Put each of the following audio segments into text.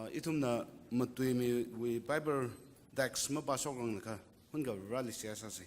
Itumna matui mi we Bible dax mapasok naka hunga rally siasasi.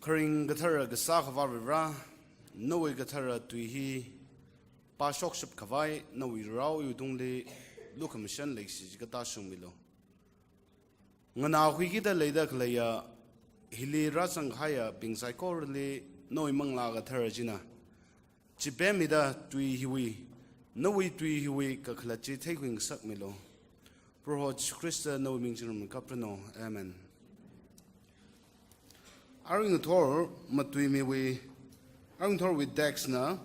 Karing gatara gasak varra no way gatara tuihi pasok ship kavai no we raw you dongli look mission like si gatasung milo. Ngana wikida leda klaya hili rasang haya being psychorally no imangla gatara jina. Chipemida tuihi no way tuihi kaklachi taking sak milo. Prohoj Christa no mingjum kaprano. Amen. Aring Tor matui mi we Aring Tor with Dexna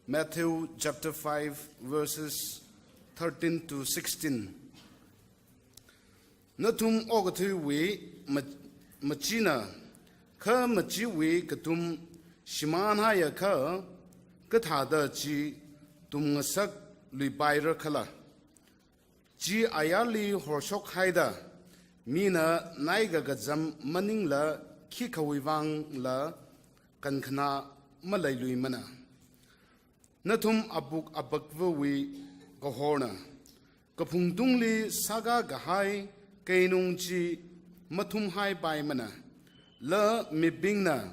Matthew chapter 5 verses 13 to 16. Natum ogatu we machina ka machi we katum shiman haya ka kathada chi tum ngasak libaira khala ji ayali horsok haida mina naiga gazam maning la khikawiwang la kankhana malailui mana nathum abuk abakwi kohorna kaphungtungli saga gahai kainungji mathum hai bai mana la mibingna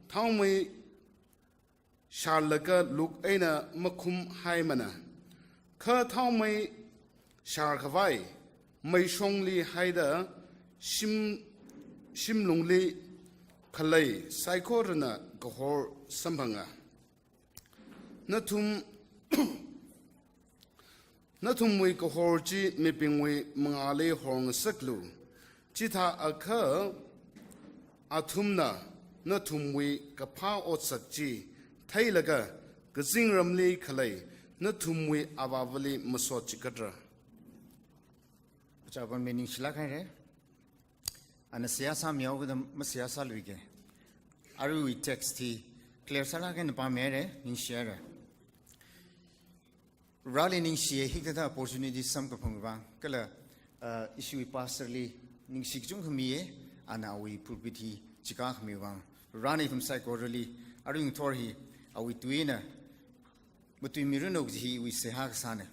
thawmai sharlaka luk aina makhum hai mana kha thawmai Sharkavai, May Shongli Haida, Shimlungli Kalay, Saikorana, Gohor Sambanga. Natum we Gohorji, Mipingwe, Mangale Horn Saklu, Chita Aka Atumna, Natum we Kapa Otsakji, Tailaga, Gazinramli Kalay, Natum we Avavali Masochikadra. Chaban meaning Shilakare and a Siasa Miao with a Messiasa Luige. Are we text he clear Salak and Pamere in Share? Rally Ning Shia Hikata opportunity some Kapungva, Kala issue pastorly Ning Shikjung Mie, and now we put with he Chikak Miwang. Run it from psychorally, are you Torhi, are we twinner? But we Mirunog he we say Haksane.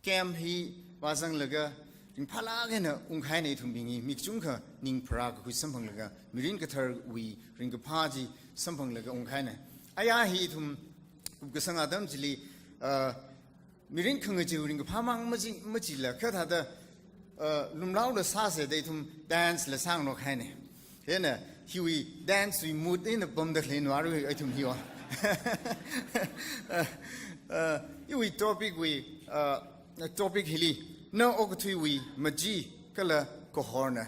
Cam he wasn't laga. In Palagana, Unkaine to Bingi, Mikjunka, Ning Prague, with something like a Mirinkater, we ring a party, something like Unkaine. I hate him, Gusang Adamjili, Mirinkangaji, ring a Pamang Majilla, Kata, Lumlau the Sase, they tum dance the sound of Hane. Then he dance, we mood in a bomb the clean water, I tum here. You topic, we topic hilly. No ogtui maji kala kohorna.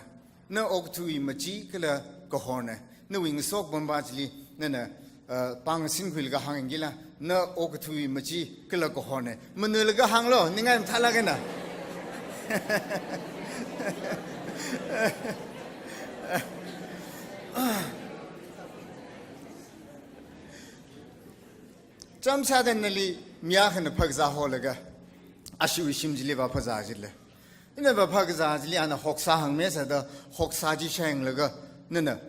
No ogtui maji kala kohorna. No wing sok bombajli, nana pang sinquil gahangila. No ogtui maji kala kohorna. Manulaga hanglo, ningan talagana. Jam suddenly miahan pagza holaga. Ashu Shimjiliva Pazazilla. In never Pagazazli and a Hoksahang Mesa, the Hoksaji Shang Laga, Nana.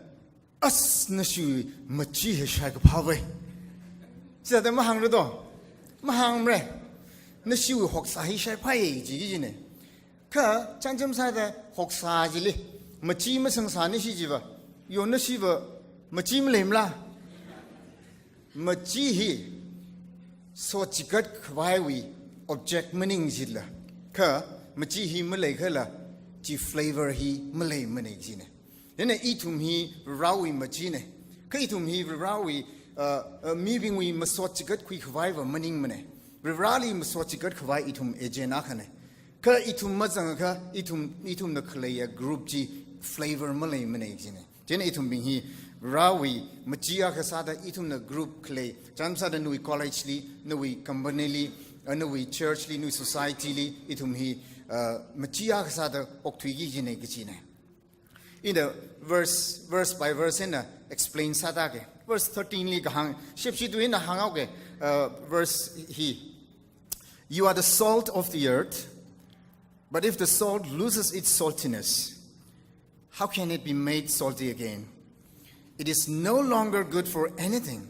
Us Nashu Machi Shag Pave. Said the Mahangado Mahang Re Nashu Hoksahi Shapai, Gigine. Ka Chanjam Sada Hoksajili, Machi Masang Sanishiva, Yonashiva, Machim Limla Machi so chikat Kwaiwi. Object meaning zilla. Ka machi he malay kala, chi flavor he malay managine. Then I eatum he rawi machine. Ka eatum he rawi moving we masochigat quick viva meaning mane. Rali masochigat kwai itum ejenakane. Ka itum mazanga itum the clay group g flavor malay managine. Then itum being he rawi machia kasada itum the group clay. Jamsada nui college li, nui company we churchly, new society, itum he Machia Sada Oktwigi Gine. In the verse by verse in explain Sadake. Verse 13 li hang shipshi to in the hangauke verse he. You are the salt of the earth, but if the salt loses its saltiness, how can it be made salty again? It is no longer good for anything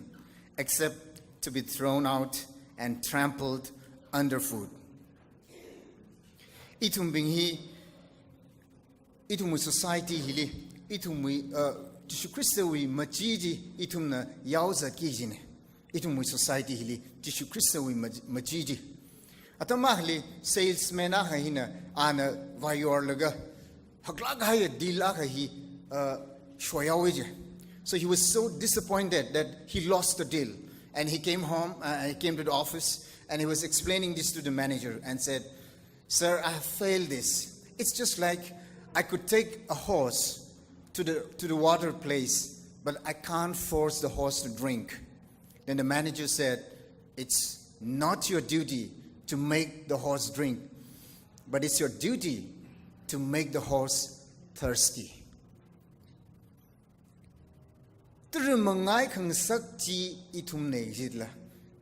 except to be thrown out and trampled underfoot. itum bing hi itum society hili itum Jishu Christ we majiji itum na yauza kijine itum society hili Jishu Christ we majiji atamahli salesman hina ana vayor laga haglag haya deal hi shoyaweje. So he was so disappointed that he lost the deal, and he came home, he came to the office, and he was explaining this to the manager and said, "Sir, I have failed this. It's just like I could take a horse to the water place, but I can't force the horse to drink." Then the manager said, "It's not your duty to make the horse drink, but it's your duty to make the horse thirsty." Mangai kang sakji itum ne jidla.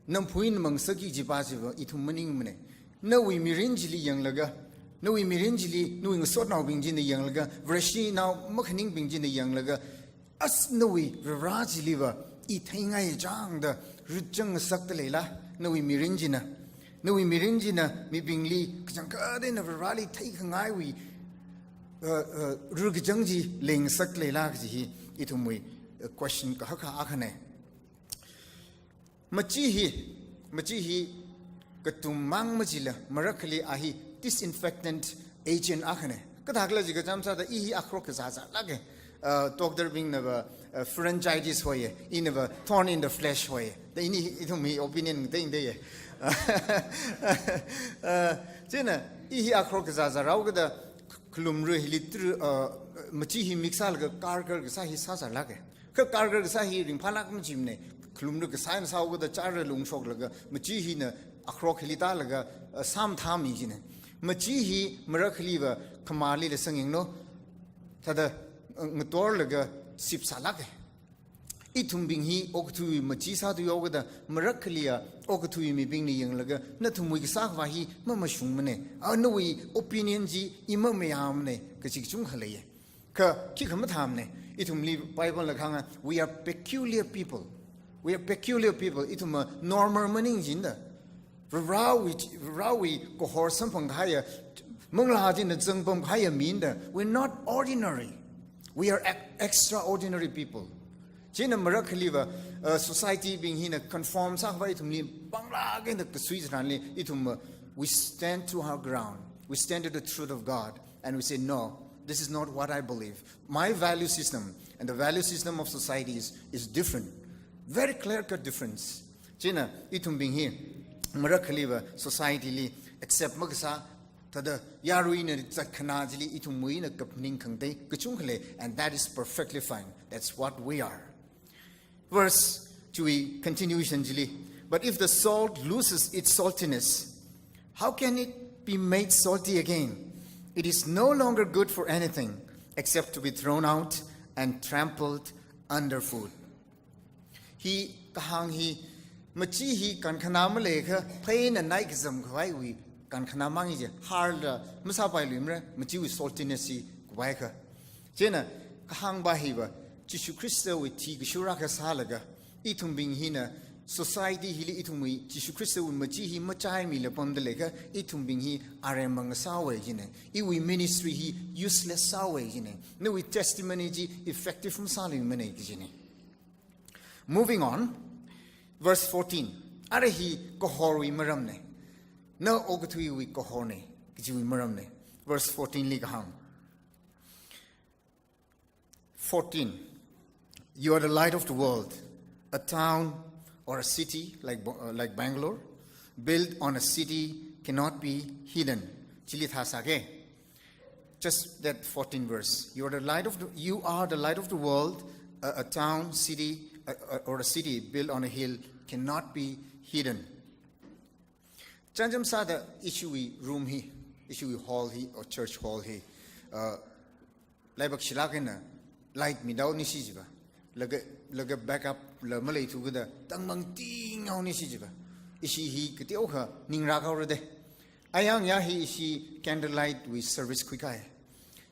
Nampuin mang saki jibajiva itum maning mene. No we mirinjili yang laga. No we mirinjili no ing sort now bingjin the yang laga. Vrashi now makaning bingjin the yang laga. As no we rajiliva itingai jang the rujang saktalela. No we mirinjina. No we mirinjina mi bingli kjangkadin of rally take an eye we rugjangi ling saktalela itum we. Question kahaka akane machihi katumang majila marakali ahi disinfectant agent akane kadagla jiga jamsa da ihi akrok zaza lage doctor being never pharyngitis hoye in never thorn in the flesh hoye the ini itu mi opinion thing de jena ihi akrok zaza rawgada klumru hilitru machihi mixal ga kargar ga sahi sasa lage Kargar sahi ring palak mjimne klumnu ke science hawo da char lung shok laga machi hi na akrok hilita laga sam tham ni jine machi hi marakhli wa khamali le sanging no tada ngtor laga sip salak itum bing hi oktui machi sa du yoga da marakhliya oktui mi bing ni yang laga na thumui ke sak wa hi mama shung mane anoi opinion ji imam mayam ne ke chi chung khale ka ki kham tham ne itum li Bible lakhanga we are peculiar people. We are peculiar people. Itum normal meaning jinda. Rawi ko hor sampang khaya mongla jin zeng bom khaya minda. We're not ordinary. We are extraordinary people. Jina marakhliwa society being hina conform sa ba itum li bangla gen the Swiss ranli itum we stand to our ground. We stand to the truth of God and we say no. This is not what I believe. My value system and the value system of society is different. Very clear-cut difference. China, itum being here, Marakhaliva society li accept magasa tada yaruina zakhanajili itum muina kapning kangte kachungkale, and that is perfectly fine. That's what we are. Verse 2 continuation jili. But if the salt loses its saltiness, how can it be made salty again? It is no longer good for anything except to be thrown out and trampled underfoot. He kahang he machi he kan khanam lekha pain and naikism khwai we kan khanamang je hard musapai limre machi we saltiness khwai kha jena kahang ba hi ba Jishu Christo we ti gshura ka salaga itum bing hina society hili itumui Jishu Christo we machi hi machai mi le pom de lekha itum bing hi aremang sawe jine I we ministry hi useless sawe jine no we testimony ji effective from saling mane jine. Moving on, verse 14. Arahi kohori maramne. No ogatui we kohorne kiji maramne. Verse 14 ligaham. 14. You are the light of the world. A town or a city like Bangalore, built on a city cannot be hidden. Chilithasage. Just that 14 verse. You are the light of the world. A town, city, or a city built on a hill cannot be hidden. Chanjam sada issue room hi, issue hall hi or church hall hi. Laibak shilakena light mi daw ni sijiba. Laga back up la malay tu gada tangmang ting aw ni sijiba. Ishi hi kitiaw ka ningra ka rade. Ayang ya hi ishi candlelight with service quickay.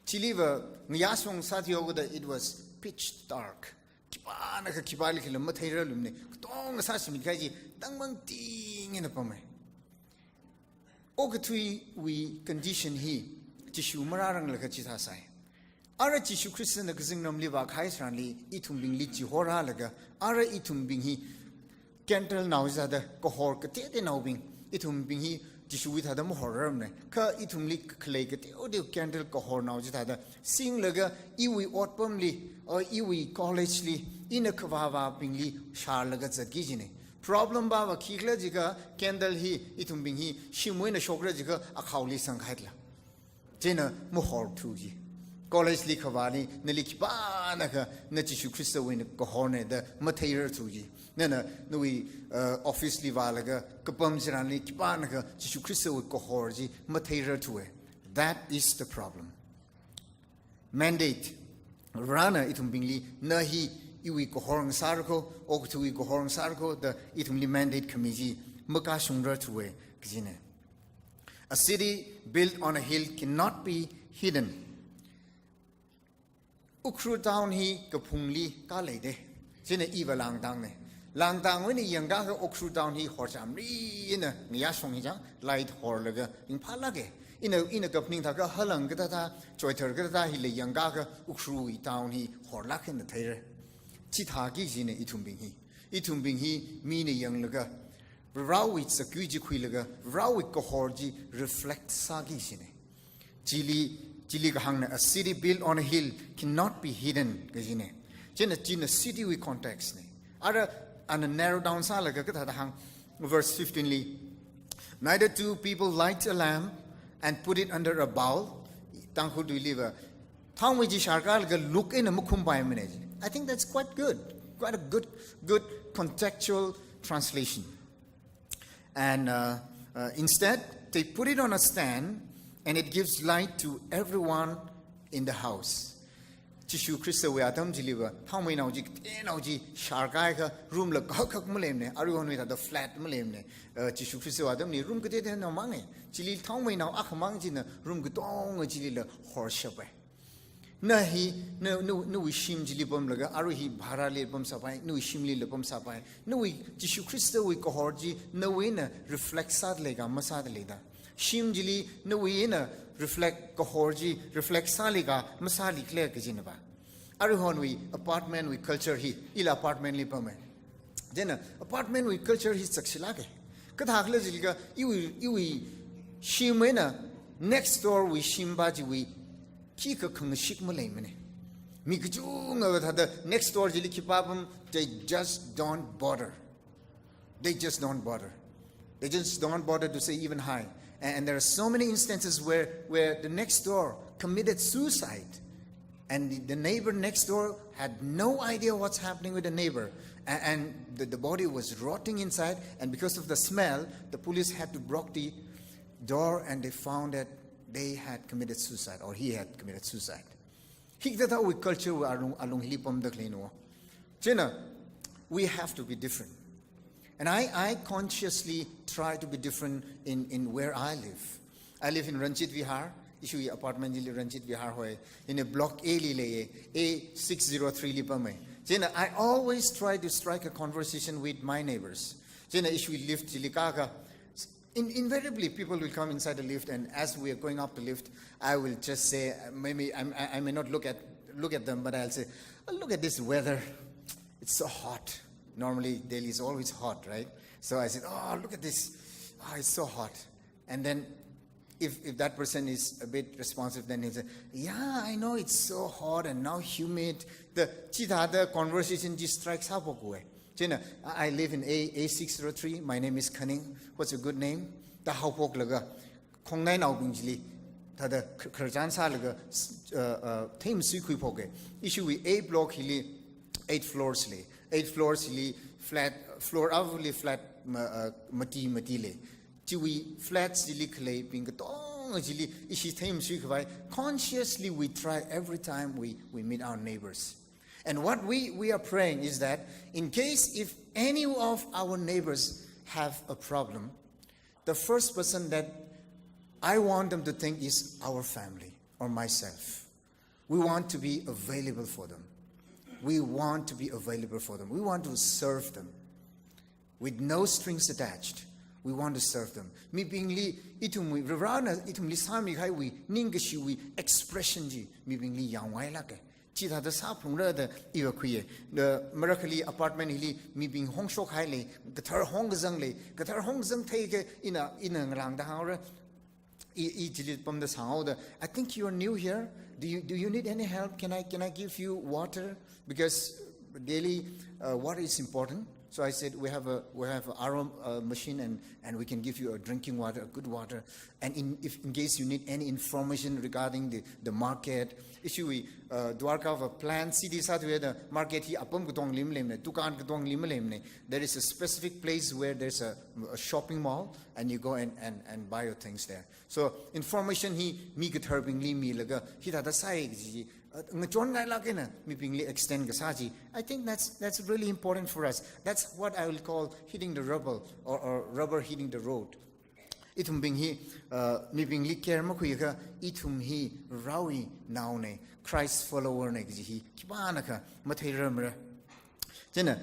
Chiliva ngiyasong satyo gada it was pitch dark. Kipana ka kipali kila matayra lumne. Kutong sa simit kaji tangmang ting ina pamay. Okatui we condition he Jishu Marang like a chitasai. Ara Jishu Christian the Kazingnam Liva Kaisranli, itum being Lichi Horalaga, Ara itum being he Kental Nauza the Kohor Kate Naubing, itum being he Jishu with Adam Horrorne, Ka itum lick clay, Odio Kental Kohor Naujada, sing laga, iwi otpumli, or iwi collegely, in a Kavava Bingli, Charlagats at Gijine. Problem Bava Kigla Jiga, Kendall he, itum being he, Shimwin a Shokra Jiga, a Kauli Sankaitla. Jena Mohor Tuji. College Likavani, Nelikbanaka, Netishu Christa win Kohorne, the Matera Tuji. Nana, Nui office Livalaga, Kapamziran Likbanaka, Tishu Christa with Kohorji, Matera Tue. That is the problem. Mandate Rana itum bingli, Nahi, Iwi Kohorang Sarko, Oktui Kohorang Sarko, the itumli mandate committee, Makashundra Tue, Gzine. A city built on a hill cannot be hidden. Ukru down he kapungli kalede. Sine eva lang dang ne. Lang dang when the yanga ukru down he horsam in a niashong hijang, light horlaga in palage. In a kapning taka halang gata, joiter gata he le yanga ukru down he horlak in the terror. Chitagi zine itumbing he. Itumbing he mean a young laga. Rawit sa kuji kwilaga, rawit kohorji reflect sagi sine. Jili kahangna, a city built on a hill cannot be hidden. Gajine. Jina city we context ne. Ara and a narrow down salaga katahang verse 15 li. Neither do people light a lamp and put it under a bowl. Tangkhul deliver. Tang wiji shargal look in a mukumbai manage. I think that's quite good. Quite a good contextual translation. And instead, they put it on a stand, and it gives light to everyone in the house. Chishu Christa we atam jiliva. How many now ji sharkai room la kakak mulemne. Everyone with the flat mulemne. Chishu Christa adam ni room kete na mange. Chili tang we now akamang jina room kutong jilila horshape. Nahi no wishim jilibum laga aruhi bharali bum sapai no wishimli lebum sapai no we Jishu Christa we kohorji no wina reflect sad lega masad leda shim jili no wina reflect kohorji reflect saliga masali clear kajinaba aruhon we apartment we culture hi ila apartment li pame jena apartment we culture hi sakshilage kadhagle jilga iwi shimena next door we shimbaji we Kika Kungshik Malamene. Mikjung the next door Jilikipabum, they just don't bother. They just don't bother. They just don't bother to say even hi. And there are so many instances where the next door committed suicide. And the neighbor next door had no idea what's happening with the neighbor. And the body was rotting inside. And because of the smell, the police had to block the door and they found that they had committed suicide, or he had committed suicide. Higdata we culture along hilipom the kleno. Jenna, we have to be different. And I consciously try to be different in where I live. I live in Ranjit Vihar, issue apartment in Ranjit Vihar, in a block A lile, A603 lipame. Jenna, I always try to strike a conversation with my neighbors. Jenna, issue lift Jilikaga. Invariably, people will come inside the lift, and as we are going up the lift, I will just say, maybe I may not look at them, but I'll say, oh, look at this weather. It's so hot. Normally, Delhi is always hot, right? So I said, oh, look at this. Oh, it's so hot. And then if that person is a bit responsive, then he'll say, yeah, I know it's so hot and now humid. The conversation just strikes up. I live in A603. My name is Ramkhaning. What's your good name? The Haupok Laga. Kongnai now Bingjili. Tada Kerjan Salaga. Team Sukui Poke. Issue we A block hilly, 8 floors lay. 8 floors hilly, flat, floor avuli flat matile. Tiwi flat silly clay, pingatong, jili, ishi team Sukui. Consciously we try every time we meet our neighbors. And what we are praying is that in case if any of our neighbors have a problem, the first person that I want them to think is our family or myself. We want to be available for them. We want to be available for them. We want to serve them with no strings attached. We want to serve them. Mi bingli itumui rana itumli sami kai we ningashi we expression ji mi bingli yang wai la ke. Chita the sapung the evacuate. The miracle apartment hili mi bing hong shok highly, Gatar hong zang le, Gatar hong zang take in a lang the hour. I think you are new here. Do you need any help? Can I give you water? Because daily water is important. So I said we have a RO machine and we can give you a drinking water, a good water. And if in case you need any information regarding the market, issue we Dwarka of a plan city the market here apam gutong lim lemne tukan gutong lim lemne. There is a specific place where there's a shopping mall and you go and buy your things there. So information he mi gutarbing li mi laga he tada sai extend gasaji. I think that's really important for us. That's what I will call hitting the rubble or rubber hitting the road. Itum bing hi mi bing li care ma kuiga itum hi rawi naune Christ follower ne gi kibana ka mathai ramra jena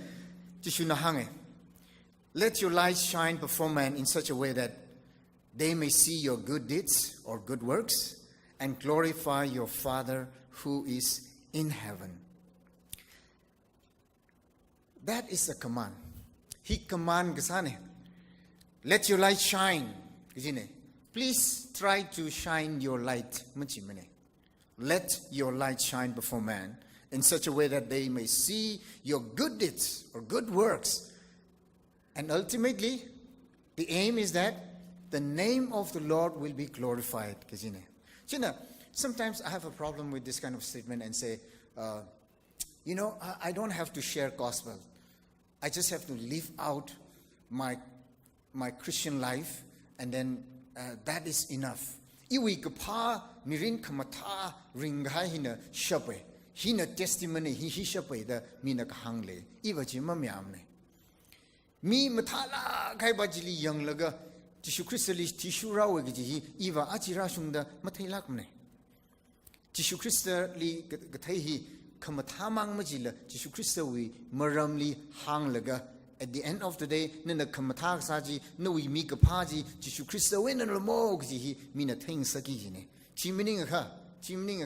jishuna hange. Let your light shine before men in such a way that they may see your good deeds or good works and glorify your Father who is in heaven. That is a command. He command gasane. Let your light shine. Please try to shine your light. Let your light shine before man in such a way that they may see your good deeds or good works. And ultimately, the aim is that the name of the Lord will be glorified. Sometimes I have a problem with this kind of statement and say, I don't have to share gospel. I just have to live out my Christian life, and then that is enough. Iwi kapa mirin kamata ringai hina shape hina testimony hi shape da mina kahangle iwa jima myamne mi mathala kai bajili yang laga Jishu Christali tishu rawe gi iwa achira shungda mathailakmne Jishu Christali gathaihi kamathamang majila Jishu Christawi maramli hanglaga. At the end of the day, nina kamathak saji no we mi kapaji Jishu Christawi na lomog ji mina thing sakijine chimning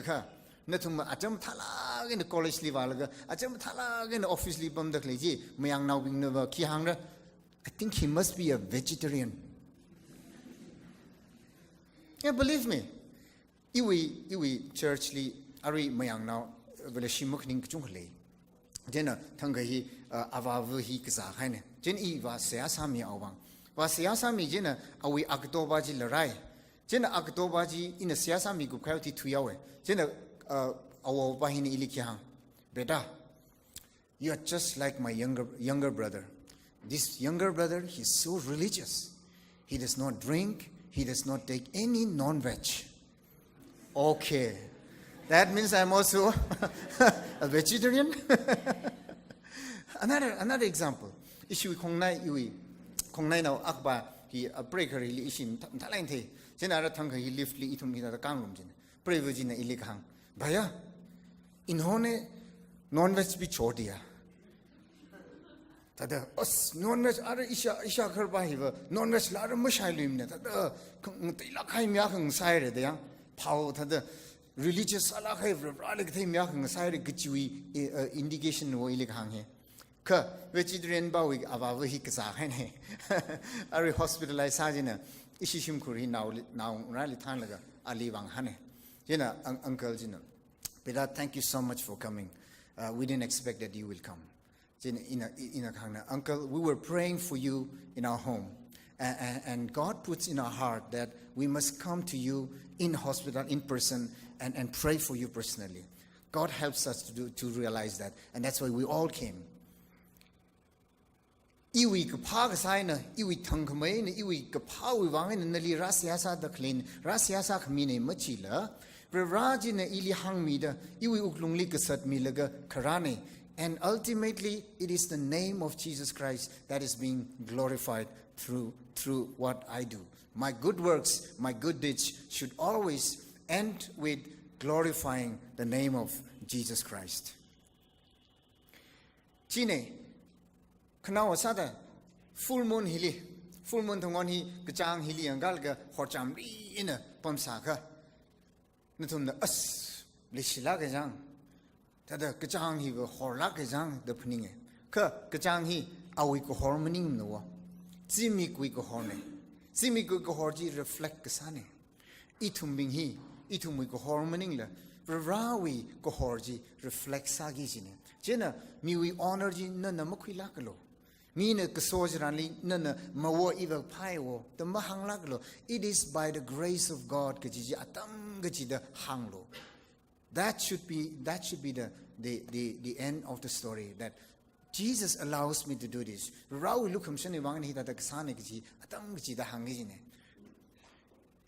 ka natuma acham thala in the college liwalaga acham thala in the office li bam dakle ji mayang now bing never ki hangra. I think he must be a vegetarian. Yeah, believe me. Iwi church li ari mayang now vela Ramkhaning Tungshang. Jena Tangkhul avavu hi kza haine. Jen I va siyasami awang. Va siyasami jena awi October ji larai. Jena October ji in siyasami gup khayo ti thuyawe. Jena awo bahini ilikyang. Beta, you are just like my younger brother. This younger brother, he's so religious. He does not drink. He does not take any non-veg. Okay. That means I'm also a vegetarian. Another example. Issue kongnai now akba he a breaker li ishim talente. Jenara Tangkhul he lift li itum hina kangum jin. Prevejina ilikhang. Bhaiya इन्होंने non-veg भी छोड़ दिया. तदा अस non-veg आरे इशा कर बाहिवा non-veg लारे मशाइलुम ने तदा तिला खाई म्याखं साइरे दया पाव तदा religious alakai vralik thai myakang saire gichi indication wo ilik hanghe ka vegetarian bawi awawa hi kasa haine ari hospitalized sajina ishishim khuri now rally than laga ali wang hane jena uncle jina Peda, thank you so much for coming. We didn't expect that you will come. In a uncle, we were praying for you in our home, and God puts in our heart that we must come to you in hospital in person and pray for you personally. God helps us to realize that, and that's why we all came. Iwi kapagasaina, iwi tangkamaina, iwi kapawi wangin nali rasyasa da clean, rasyasa kamine machila, Rajina ili hangmida, iwi uklungli kasat milaga karane. And ultimately, it is the name of Jesus Christ that is being glorified through what I do. My good works, my good deeds should always end with glorifying the name of Jesus Christ. Chine, Kanawasada, full moon hili, full moon thong on hi kachang hi li angal ga horcham ri in a pom sa ka natum the us lishila ga jang tada kachang hi go horla ga jang the pning ka kachang hi awi ko hormoning no zimi kui ko horne zimi kui ko horji reflect ka sane itum bing hi itum wi ko hormoning la rawi ko horji reflect sa gi jine jena mi wi honor ji na na makhui la kalo mi ne kasoj ranli na na mawo iwa pai wo the mahang la kalo it is by the grace of God ka ji atam ga ji da hanglo that should be the end of the story that Jesus allows me to do this rawi lukham shani wang ni da da sane gi atam gi da hang gi ne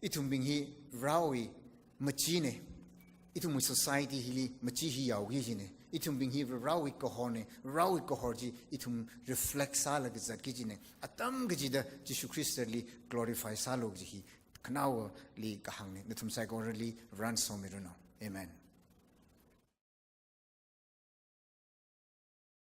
itum bing hi rawi machi ne itum society hili machi hi yaw gi ne itum bing hi rawi ko hone rawi ko horji itum reflect sala gi zat gi ne atam gi da Jesus Christ li glorify salo gi hi knaw li ka hang ne itum sai go really run so me no amen